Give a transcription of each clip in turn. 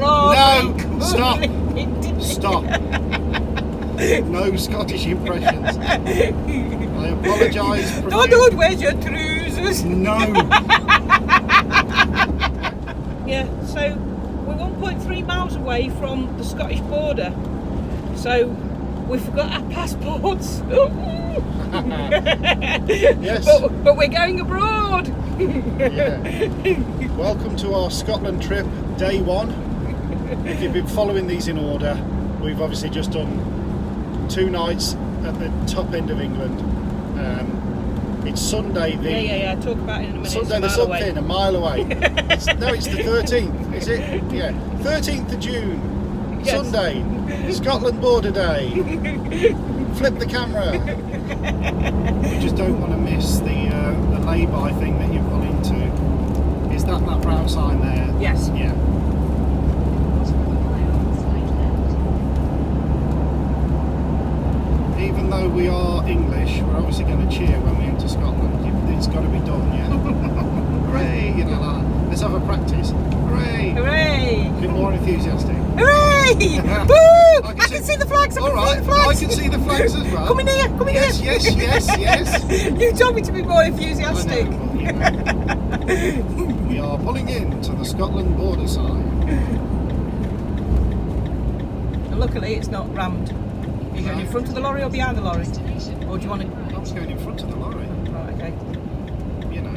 No, stop. Stop. No Scottish impressions. I apologise. Donald, where's your trousers? No. Yeah, so we're 1.3 miles away from the Scottish border. So we forgot our passports. Yes. But we're going abroad. Yeah. Welcome to our Scotland trip, day one. If you've been following these in order, we've obviously just done 2 nights at the top end of England. It's Sunday. Yeah. Talk about it in a minute. Sunday the something, a mile away. It's the 13th, is it? Yeah. 13th of June. Yes. Sunday. Scotland Border Day. Flip the camera. We just don't want to miss the lay-by thing that you pull into. Is that brown sign there? Yes. Yeah. Even though we are English, we're obviously going to cheer when we enter Scotland. It's got to be done, yeah. Hooray! You know, like, let's have a practice. Hooray! Hooray! A bit more enthusiastic. Hooray! Woo! I can see the flags. All right, I can see the flags as well. Come in here. Yes. You told me to be more enthusiastic. I know, but, you know, we are pulling in to the Scotland border side. And luckily, it's not rammed. Are you going in front of the lorry or behind the lorry? Or do you want to? I was going in front of the lorry. Right, okay. You know,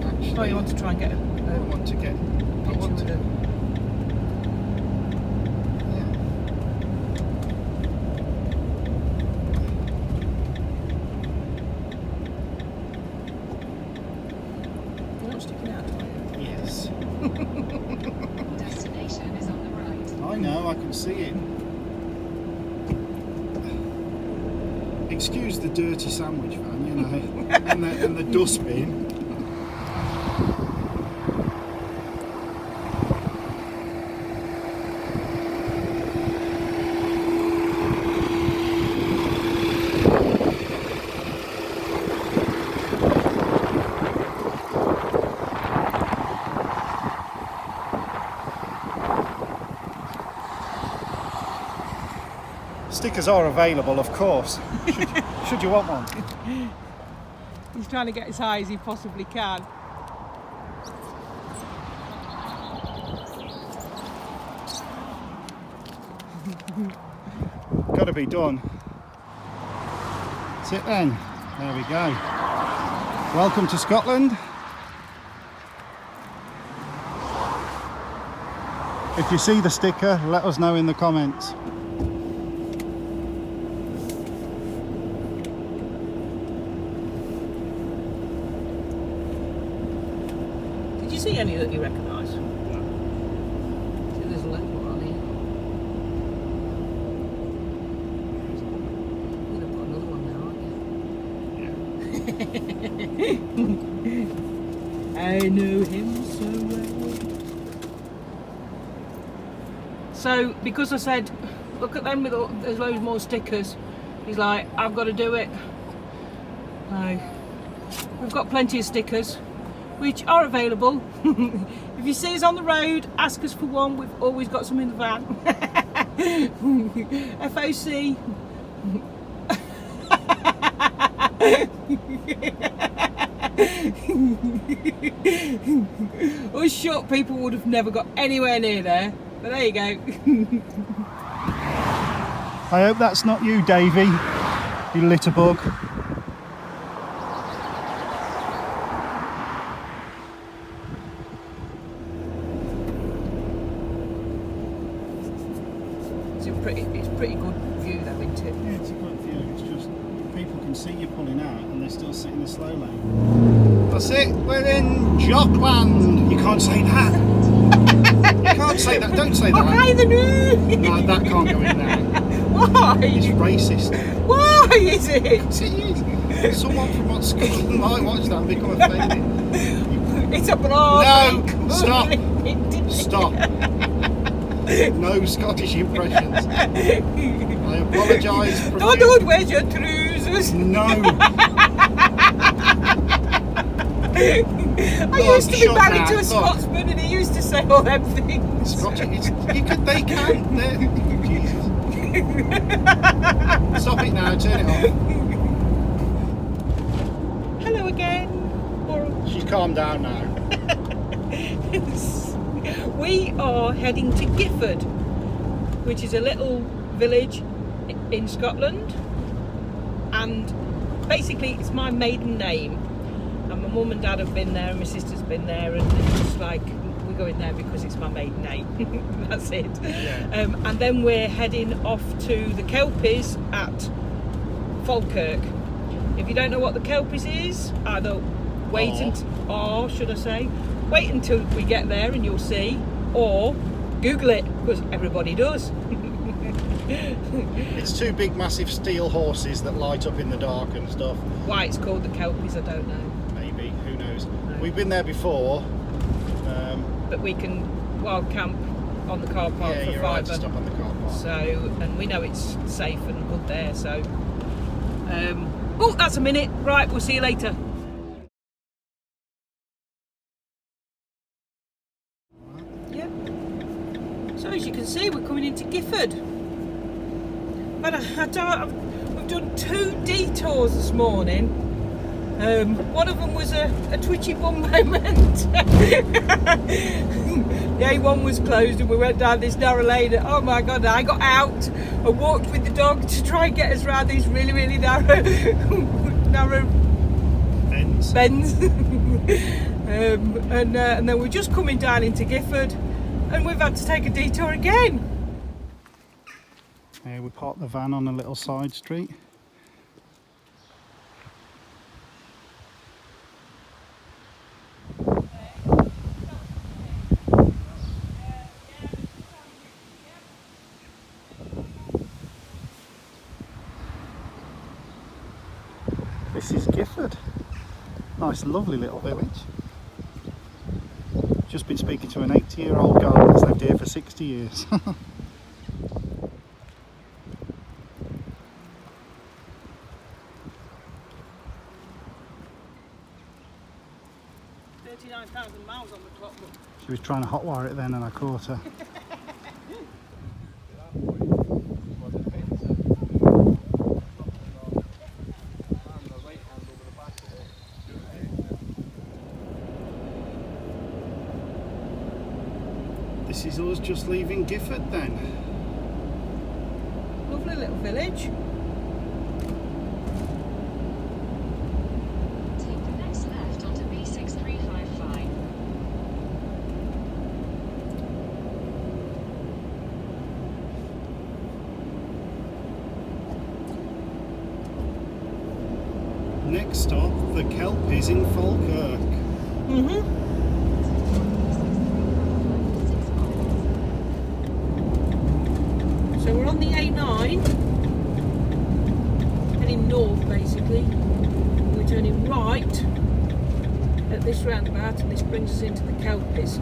actually. Oh, you want to try and get I want to get. You're not sticking out, are you? Yes. Destination is on the right. I know, I can see it. Excuse the dirty sandwich van, you know, and the dustbin. Stickers are available, of course, should you want one. He's trying to get as high as he possibly can. Got to be done. That's it then. There we go. Welcome to Scotland. If you see the sticker, let us know in the comments. Did you see any that you recognise? See, there's a label on here. You're going to put another one there, aren't you? Yeah. I know him so well. So, because I said, look at them with all, there's loads more stickers, he's like, I've got to do it. So, we've got plenty of stickers, which are available. If you see us on the road, ask us for one. We've always got some in the van. FOC. Us short people would have never got anywhere near there. But there you go. I hope that's not you, Davy, you litterbug. It's a pretty good view though, isn't it? Yeah, it's a good view. It's just people can see you pulling out and they're still sitting in the slow lane. That's it. We're in Jockland. You can't say that. You can't say that. Don't say that. Hi the new. No, that can't go in there. Why? It's racist. Why is it? Someone from Scotland might watch that and become offended. It's a broad. No, stop. Stop. No Scottish impressions. I apologise. Donald, where's your trousers? No. I used to be married to a Scotsman and he used to say all them things. Scotchy. They can. Jesus. Stop it now. Turn it off. Hello again. She's calmed down now. We are heading to Gifford, which is a little village in Scotland, and basically it's my maiden name. And my mum and dad have been there, and my sister's been there, and it's just like, we're going there because it's my maiden name. That's it. Yeah. And then we're heading off to the Kelpies at Falkirk. If you don't know what the Kelpies is, either wait until we get there and you'll see, or Google it, because everybody does. It's two big massive steel horses that light up in the dark and stuff. Why it's called the Kelpies, I don't know. Maybe, who knows. No. We've been there before. But we can Wildcamp on the car park Yeah, for you're right to £5. stop on the car park. So, and we know it's safe and good there, so oh, that's a minute. Right, we'll see you later. Yep. So as you can see, we're coming into Gifford. But we've done 2 detours this morning. One of them was a twitchy bum moment. The A1 was closed and we went down this narrow lane. Oh my god, I got out and walked with the dog to try and get us around these really, really narrow bends. And then we're just coming down into Gifford and we've had to take a detour again. We parked the van on a little side street. This is Gifford. Nice, lovely little village. Just been speaking to an 80-year-old girl that's lived here for 60 years. Miles on the clock. She was trying to hotwire it then and I caught her. This is us just leaving Gifford then. Lovely little village. Next stop, the Kelpies in Falkirk. So we're on the A9, heading north basically. We're turning right at this roundabout and this brings us into the Kelpies.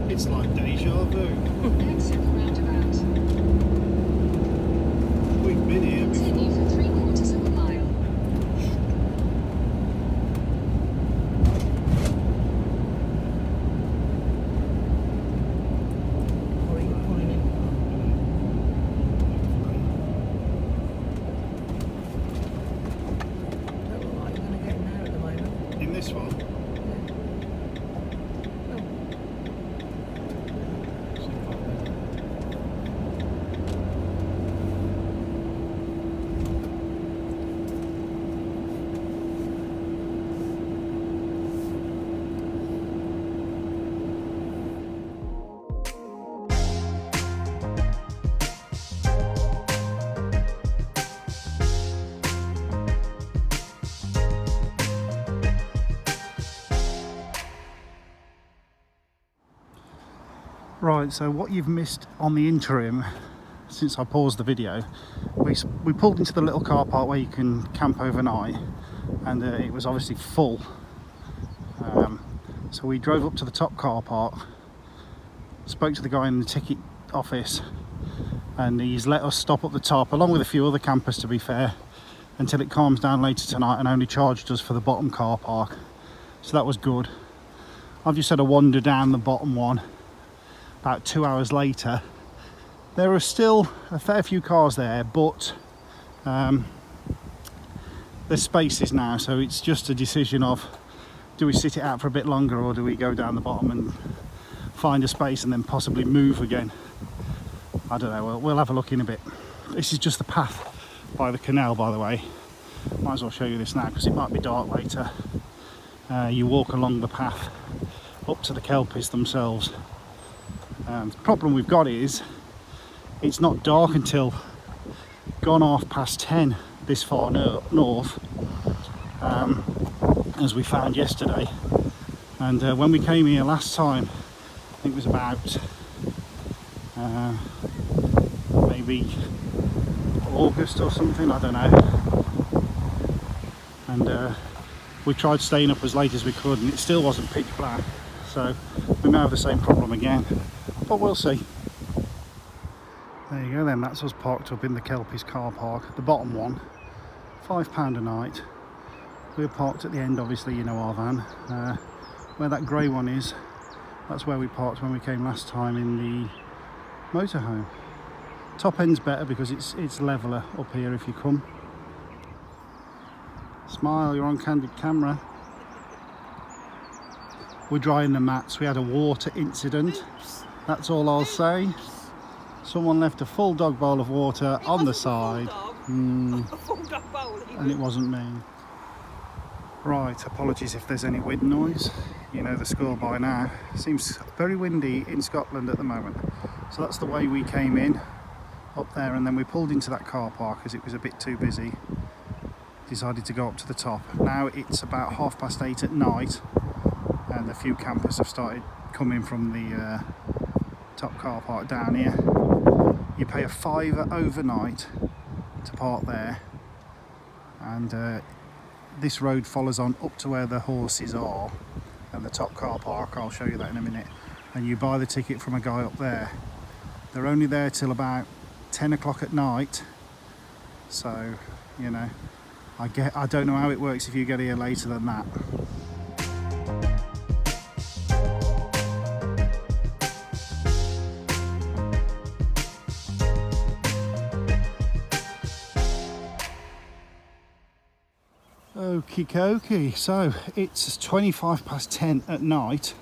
It's like deja vu. Exit roundabout. We've been here before. Continue for 3/4 of a mile. Or are you pulling in? Don't look like you're going to get in there at the moment. In this one? Right, so what you've missed on the interim, since I paused the video, we pulled into the little car park where you can camp overnight, and it was obviously full. So we drove up to the top car park, spoke to the guy in the ticket office, and he's let us stop up the top, along with a few other campers to be fair, until it calms down later tonight, and only charged us for the bottom car park. So that was good. I've just had a wander down the bottom one. About 2 hours later, there are still a fair few cars there, but there's spaces now, so it's just a decision of, do we sit it out for a bit longer, or do we go down the bottom and find a space and then possibly move again? I don't know, we'll have a look in a bit. This is just the path by the canal, by the way. Might as well show you this now because it might be dark later. You walk along the path up to the Kelpies themselves. The problem we've got is it's not dark until gone 10:30 this far north, as we found yesterday. And when we came here last time, I think it was about maybe August or something, I don't know. And we tried staying up as late as we could, and it still wasn't pitch black. So we may have the same problem again, but we'll see. There you go then, that's us parked up in the Kelpies car park, the bottom one. £5 a night. We're parked at the end, obviously, you know, our van. Where that grey one is, that's where we parked when we came last time in the motorhome. Top end's better because it's leveller up here if you come. Smile, you're on candid camera. We're drying the mats. We had a water incident. That's all I'll say. Someone left a full dog bowl of water on the side. And it wasn't me. Right, apologies if there's any wind noise. You know the score by now. Seems very windy in Scotland at the moment. So that's the way we came in, up there, and then we pulled into that car park as it was a bit too busy. Decided to go up to the top. Now it's about 8:30 at night, and a few campers have started coming from the top car park down here. You pay a £5 overnight to park there, and this road follows on up to where the horses are and the top car park. I'll show you that in a minute. And you buy the ticket from a guy up there. They're only there till about 10 o'clock at night, so you know, I don't know how it works if you get here later than that. Okie dokie, so it's 10:25 at night.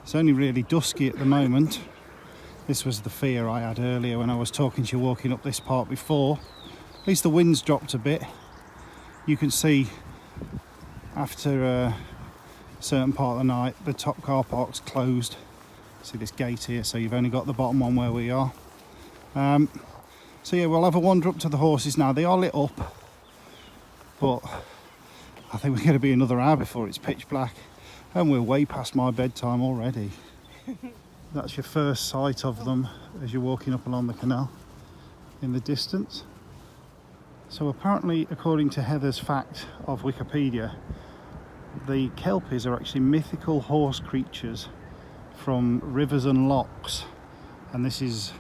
It's only really dusky at the moment. This was the fear I had earlier when I was talking to you walking up this part before. At least the wind's dropped a bit. You can see after a certain part of the night the top car park's closed. See this gate here, so you've only got the bottom one where we are. So yeah, we'll have a wander up to the horses now. They are lit up, but I think we're going to be another hour before it's pitch black, and we're way past my bedtime already. That's your first sight of them as you're walking up along the canal in the distance. So apparently, according to Heather's fact of Wikipedia, the Kelpies are actually mythical horse creatures from rivers and lochs, and this is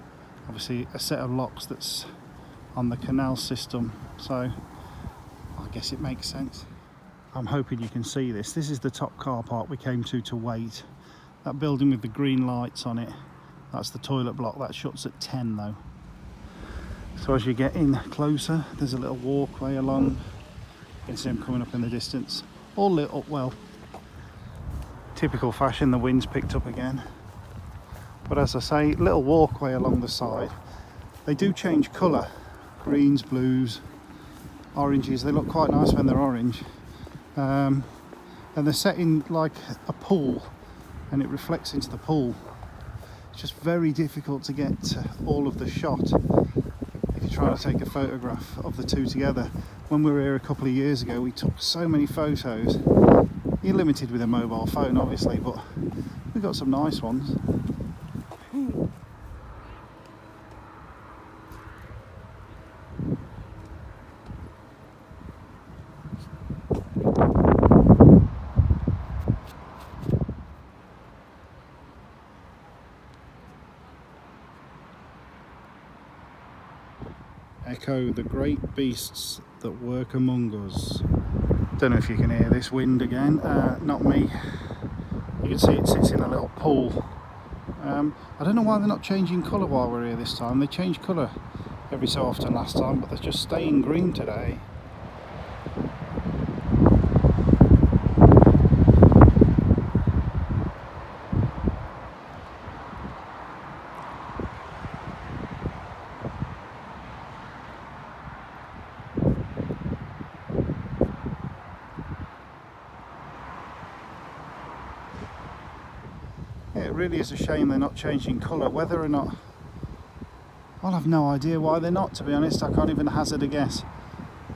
obviously a set of lochs that's on the canal system, so I guess it makes sense. I'm hoping you can see this. This is the top car park we came to wait. That building with the green lights on it, that's the toilet block. That shuts at 10 though. So as you get in closer, there's a little walkway along. You can see them coming up in the distance, all lit up well. Typical fashion, the wind's picked up again. But as I say, little walkway along the side. They do change colour, greens, blues, oranges. They look quite nice when they're orange. And they're set in like a pool, and it reflects into the pool. It's just very difficult to get all of the shot if you're trying to take a photograph of the two together. When we were here a couple of years ago, we took so many photos. You're limited with a mobile phone obviously, but we got some nice ones. echo the great beasts that work among us. Don't know if you can hear this wind again, not me. You can see it sits in a little pool. I don't know why they're not changing colour while we're here this time. They change colour every so often last time, but they're just staying green today. It really is a shame they're not changing colour. Whether or not, well, I've no idea why they're not, to be honest. I can't even hazard a guess.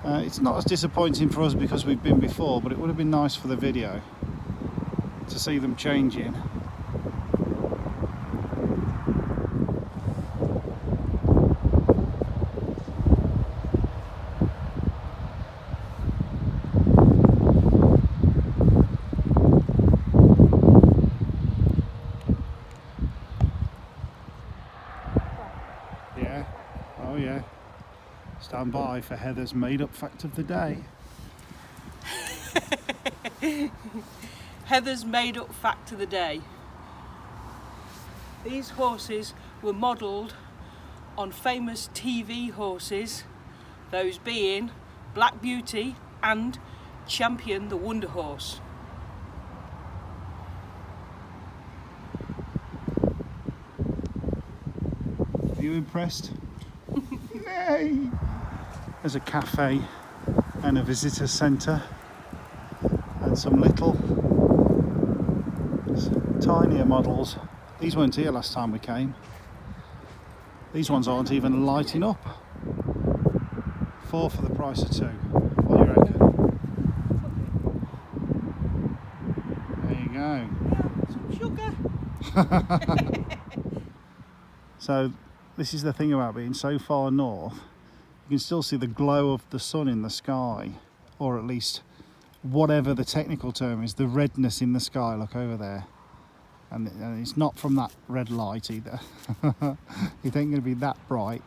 It's not as disappointing for us because we've been before, but it would have been nice for the video to see them changing. Yeah, oh yeah. Stand by for Heather's made-up fact of the day. Heather's made-up fact of the day. These horses were modelled on famous TV horses, those being Black Beauty and Champion the Wonder Horse. Are you impressed? Yay! There's a cafe and a visitor centre and some little tinier models. These weren't here last time we came. These ones aren't even lighting up. 4 for the price of 2. What do you reckon? There you go. Some sugar. So this is the thing about being so far north, you can still see the glow of the sun in the sky, or at least whatever the technical term is, the redness in the sky. Look over there, and it's not from that red light either. It ain't going to be that bright.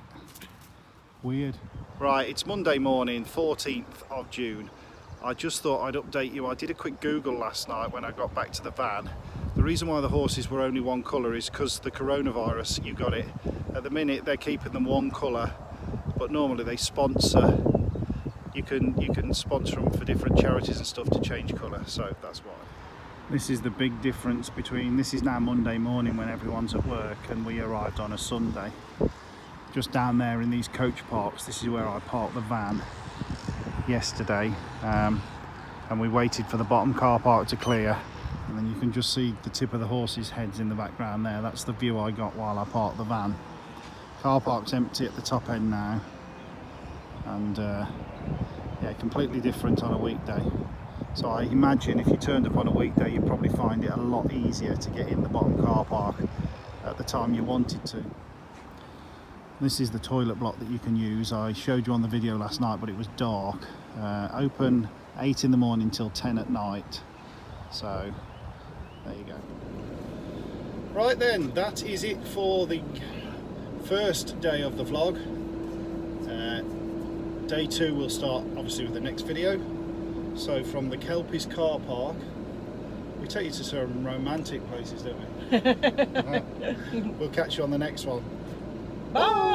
Weird. Right, it's Monday morning, 14th of June. I just thought I'd update you. I did a quick Google last night when I got back to the van. The reason why the horses were only one colour is because the coronavirus, you got it. At the minute they're keeping them one colour, but normally they sponsor. You can sponsor them for different charities and stuff to change colour, so that's why. This is the big difference between, this is now Monday morning when everyone's at work, and we arrived on a Sunday. Just down there in these coach parks, this is where I parked the van yesterday, and we waited for the bottom car park to clear, and then you can just see the tip of the horses' heads in the background there. That's the view I got while I parked the van. Car park's empty at the top end now, and yeah, completely different on a weekday. So I imagine if you turned up on a weekday, you'd probably find it a lot easier to get in the bottom car park at the time you wanted to. This is the toilet block that you can use. I showed you on the video last night, but it was dark. Open 8 in the morning till 10 at night. So there you go. Right then, that is it for the first day of the vlog. Day 2 will start obviously with the next video. So from the Kelpies car park, we take you to some romantic places, don't we? We'll catch you on the next one. Bye!